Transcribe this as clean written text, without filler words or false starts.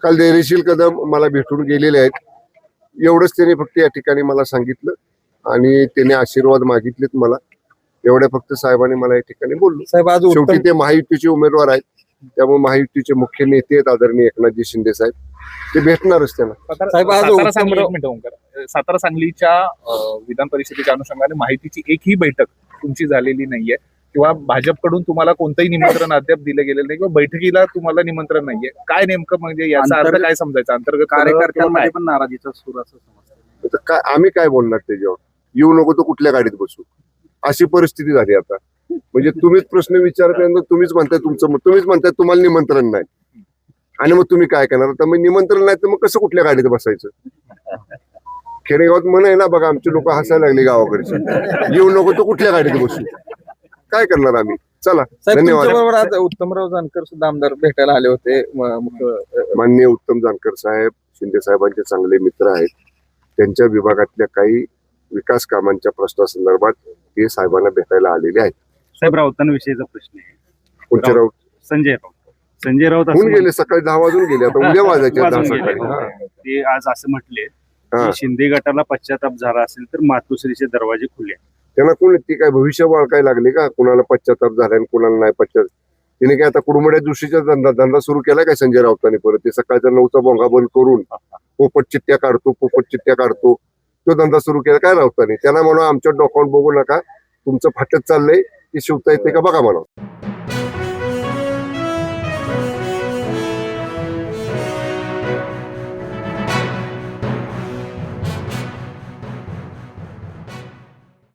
काल धैर्यशील कदम मला भेटून गेलेले आहेत. एवढंच त्यांनी फक्त या ठिकाणी मला सांगितलं आणि त्याने आशीर्वाद मागितलेत मला. एवढ्या फक्त साहेबांनी मला या ठिकाणी बोललो. साहेब आज शेवटी ते महायुतीचे उमेदवार आहेत, त्यामुळे महायुतीचे मुख्य नेते आहेत आदरणीय एकनाथजी शिंदे साहेब, ते भेटणारच त्यांना. साहेब, आज सातारा सांगली, एक मिनिट ओंकार. सातारा सांगलीच्या विधान परिषदेच्या अनुषंगाने माहितीची एकही बैठक तुमची झालेली नाहीये किंवा भाजपकडून तुम्हाला कोणतंही निमंत्रण अद्याप दिलं गेलेलं नाही किंवा बैठकीला तुम्हाला निमंत्रण नाहीये. काय नेमकं म्हणजे याचा अर्थ काय समजायचा? अंतर्गत कार्यकर्त्यांमध्ये पण नाराजीचा सूर असं समजतं. तर काय आम्ही काय बोलणार त्याच्यावर? येऊ नको तर कुठल्या गाडीत बसू, अशी परिस्थिती झाली आता. म्हणजे तुम्हीच प्रश्न विचारल्यानंतर तुम्हीच म्हणताय तुम्हाला निमंत्रण नाही, आणि मग तुम्ही काय करणार? तर मग निमंत्रण नाही तर मग कसं कुठल्या गाडीत बसायचं? खेडेगावात म्हण आहे ना बघा, आमचे लोक हसायला लागले गावाकडचे, येऊ नको तर कुठल्या गाडीत बसू. काय करणार आम्ही? चला, धन्यवाद. बरोबर आज उत्तमराव जानकर सुद्धा आमदार भेटायला आले होते. माननीय उत्तम जानकर साहेब शिंदे साहेबांचे चांगले मित्र आहेत. त्यांच्या विभागातल्या काही विकास कामांच्या प्रश्नासंदर्भात ते साहेबांना भेटायला आलेले आहेत. साहेब, राऊतांविषयीचा प्रश्न आहे. कोणते राऊत? संजय राऊत होऊन गेले, सकाळी 10 वाजून गेले, आता उद्या वाजायचे 10 सकाळी. ते आज असं म्हटले की शिंदे गटाला पश्चाताप झाला असेल तर मातोश्रीचे दरवाजे खुले. त्यांना कोण ती काय भविष्य काय लागले का? कुणाला पश्चाताप झालाय आणि कुणाला नाही पश्चाताप? तिने काय आता कुडमुड्या दिवशीचा धंदा सुरू केला काय संजय राऊतांनी? परत ते सकाळच्या 9चा भोंगा बंद करून पोपट चिठ्ठ्या काढतो तो धंदा सुरू केला काय राऊतांनी? त्यांना म्हणा आमच्या डॉक्युमेंट बघू नका, तुमचं फाटत चाललंय, ते शिवता येते का बघा म्हणा.